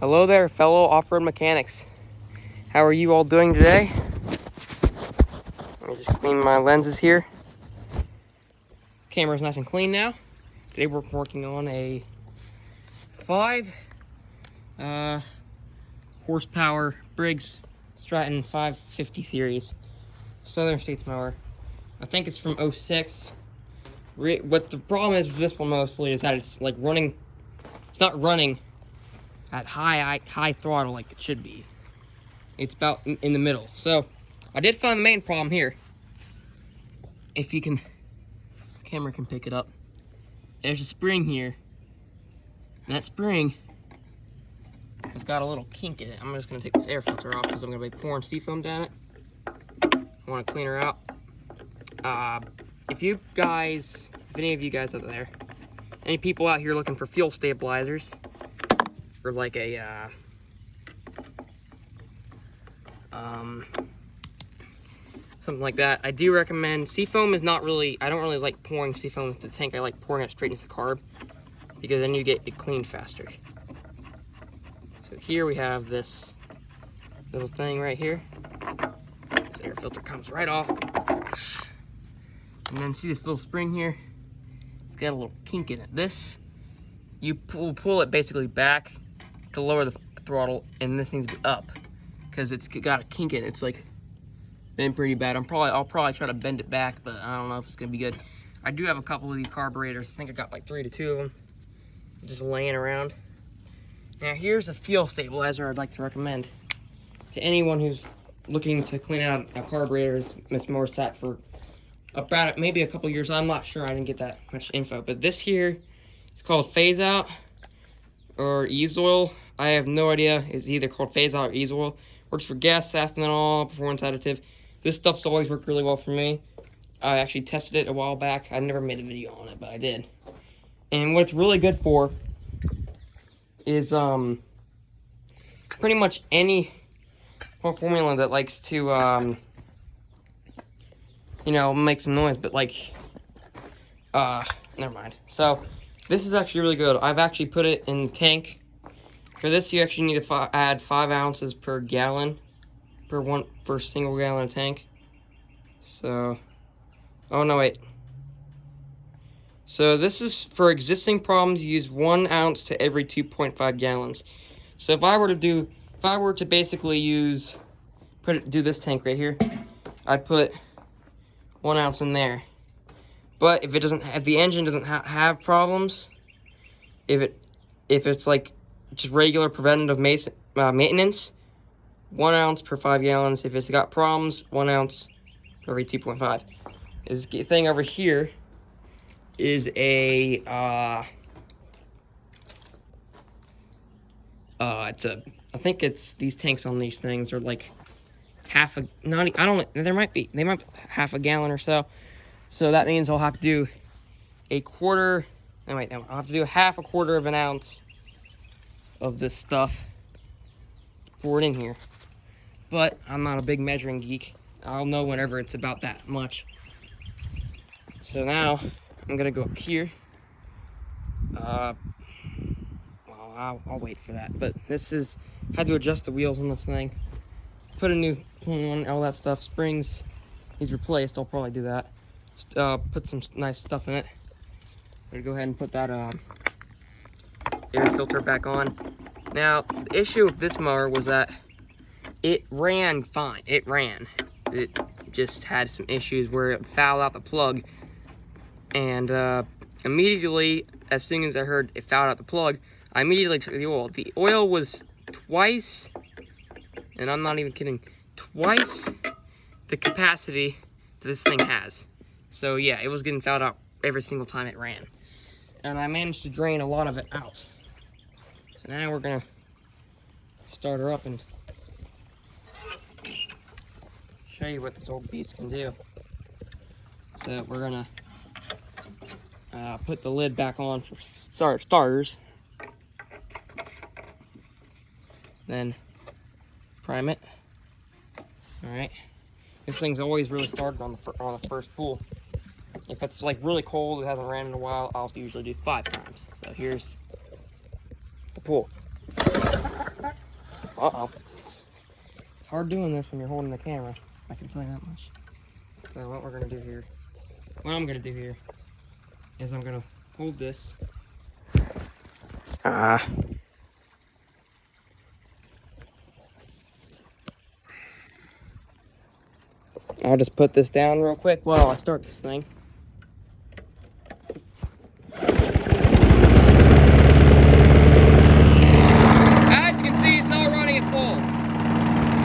Hello there, fellow off-road mechanics. How are you all doing today? Let me just clean my lenses here. Camera's nice and clean now. Today we're working on a 5 horsepower Briggs Stratton 550 series Southern States mower. I think it's from 06. What the problem is with this one mostly is that it's like running. It's not running at high throttle like it should be. It's about in the middle. So I did find the main problem here. If you can, camera can pick it up. There's a spring here. And that spring has got a little kink in it. I'm just gonna take this air filter off because I'm gonna be pouring seafoam down it. I want to clean her out. If any of you guys out there, any people out here looking for fuel stabilizers, or like a something like that, I do recommend. Seafoam is not really, I don't really like pouring seafoam into the tank. I like pouring it straight into the carb because then you get it cleaned faster. So here we have this little thing right here. This air filter comes right off. And then see this little spring here? It's got a little kink in it. This, you pull it basically back to lower the throttle, and this needs to be up because it's got a kink in it. It's like been pretty bad. I'll probably try to bend it back, but I don't know if it's gonna be good. I do have a couple of these carburetors. I think I got like 3 to 2 of them just laying around. Now here's a fuel stabilizer I'd like to recommend to anyone who's looking to clean out a carburetor that's more sat for about maybe a couple years. I'm not sure, I didn't get that much info, but this here is called phase out or ease oil. I have no idea. It's either called phase out or ease oil. Works for gas, ethanol, performance additive. This stuff's always worked really well for me. I actually tested it a while back. I never made a video on it, but I did. And what it's really good for is pretty much any formula that likes to you know, make some noise, but like never mind. So this is actually really good. I've actually put it in the tank. For this, you actually need to add 5 ounces per gallon, per single gallon tank. So, oh no, wait. So this is for existing problems. You use 1 ounce to every 2.5 gallons. So if I were to basically do this tank right here, I'd put 1 ounce in there. But if the engine doesn't have problems, if it's like just regular preventative maintenance, 1 ounce per 5 gallons. If it's got problems, 1 ounce for every 2.5. This thing over here is a I think it's these tanks on these things are like they might be half a gallon or so. So that means I'll have to do I'll have to do half a quarter of an ounce of this stuff pour it in here. But I'm not a big measuring geek. I'll know whenever it's about that much. So now I'm gonna go up here. Well, I'll wait for that. But had to adjust the wheels on this thing. Put a new clean one, all that stuff. Springs needs replaced. I'll probably do that. Just, put some nice stuff in it. I'm gonna go ahead and put that air filter back on. Now, the issue with this mower was that it ran fine. It ran. It just had some issues where it fouled out the plug. And immediately, as soon as I heard it fouled out the plug, I immediately took the oil. The oil was twice, and I'm not even kidding, twice the capacity that this thing has. So yeah, it was getting fouled out every single time it ran. And I managed to drain a lot of it out. So now we're gonna start her up and show you what this old beast can do. So we're gonna put the lid back on for starters. Then prime it. All right. This thing's always really started on the first pull. If it's like really cold, it hasn't ran in a while, I'll usually do 5 primes. So here's the pull. Uh-oh. It's hard doing this when you're holding the camera. I can tell you that much. So what we're gonna do here, what I'm gonna do here, is I'm gonna hold this. I'll just put this down real quick while I start this thing. As you can see, it's not running at full.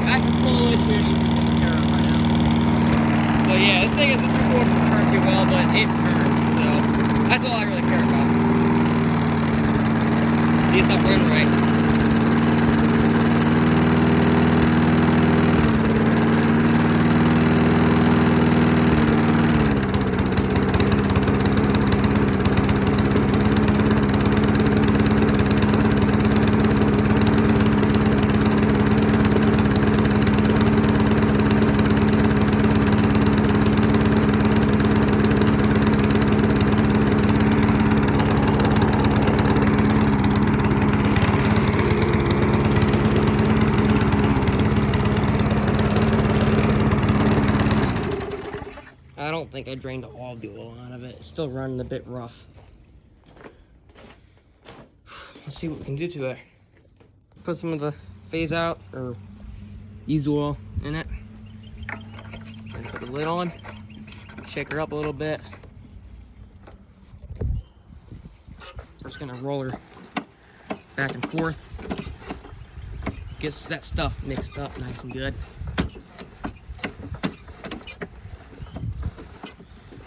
That's a small issue to take care of right now. So yeah, this thing isn't recording the car too well, but it turns, so that's all I really care about. See, it's not running right. I don't think I drained all the oil out of it. It's still running a bit rough. Let's see what we can do to it. Put some of the phase out or used oil in it. And put the lid on. Shake her up a little bit. We're just gonna roll her back and forth. Gets that stuff mixed up nice and good.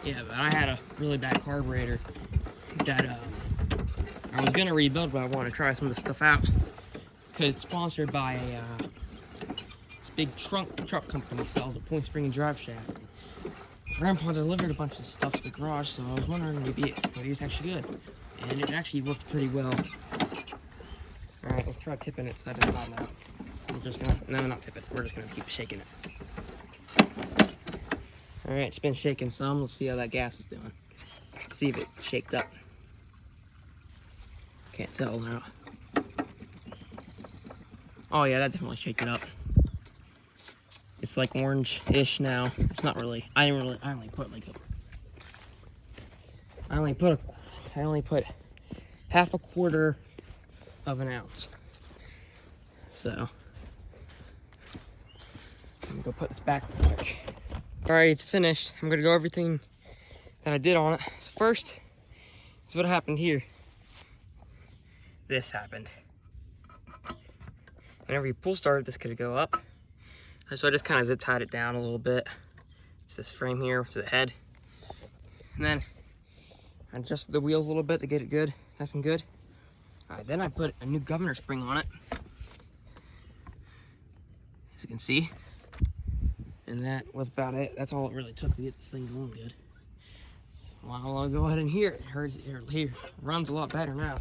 Yeah, but I had a really bad carburetor that I was gonna rebuild, but I want to try some of the stuff out. Cause it's sponsored by a this big truck company that sells a point spring and drive shaft. Grandpa delivered a bunch of stuff to the garage, so I was wondering maybe it was actually good, and it actually worked pretty well. All right, let's try tipping it side to side now. We're just gonna not tip it. We're just gonna keep shaking it. All right, it's been shaking some. Let's see how that gas is doing. See if it shaked up. Can't tell now. Oh yeah, that definitely shaked it up. It's like orange-ish now. It's not really. I only put half a quarter of an ounce. So let me go put this back real quick. All right, it's finished. I'm gonna go everything that I did on it. So first, this is what happened here. This happened. Whenever you pull start it, this could go up. So I just kind of zip tied it down a little bit. It's this frame here to the head. And then I adjusted the wheels a little bit to get it good, nice and good. All right, then I put a new governor spring on it, as you can see. And that was about it. That's all it really took to get this thing going good. Well, I'll go ahead and hear it. Here, runs a lot better now.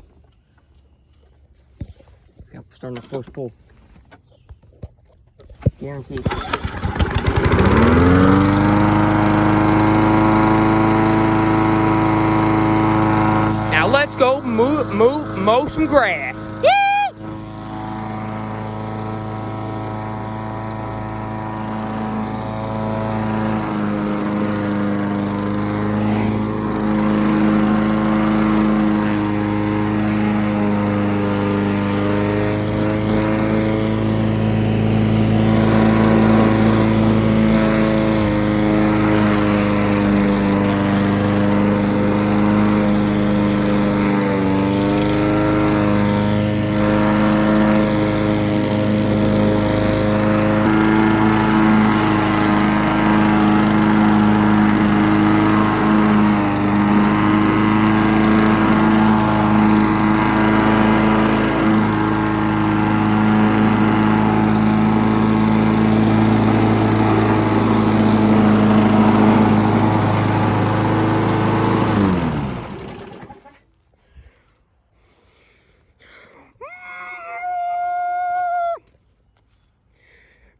Got starting to first pull. Guaranteed. Now let's go mow some grass. Yeah!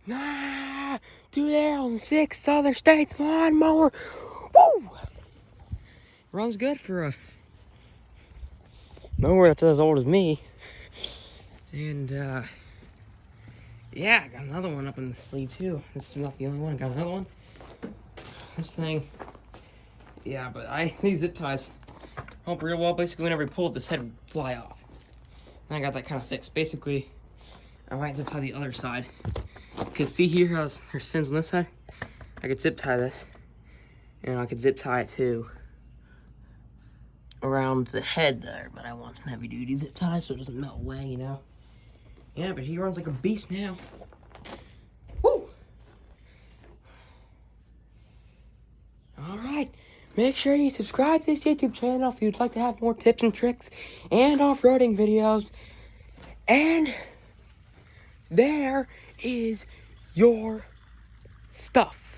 Nah, 2006 Southern States lawnmower. Woo! Runs good for a mower that's as old as me. And Yeah, I got another one up in the sleeve too. This is not the only one. I got another one. This thing. Yeah, but these zip ties help real well. Basically, whenever you pull it, this head would fly off. And I got that kind of fixed. Basically, I might zip tie the other side. Because see here how there's fins on this side? I could zip tie this. And I could zip tie it too around the head there. But I want some heavy duty zip ties so it doesn't melt away, you know? Yeah, but he runs like a beast now. Woo! Alright. Make sure you subscribe to this YouTube channel if you'd like to have more tips and tricks and off-roading videos. And there is your stuff.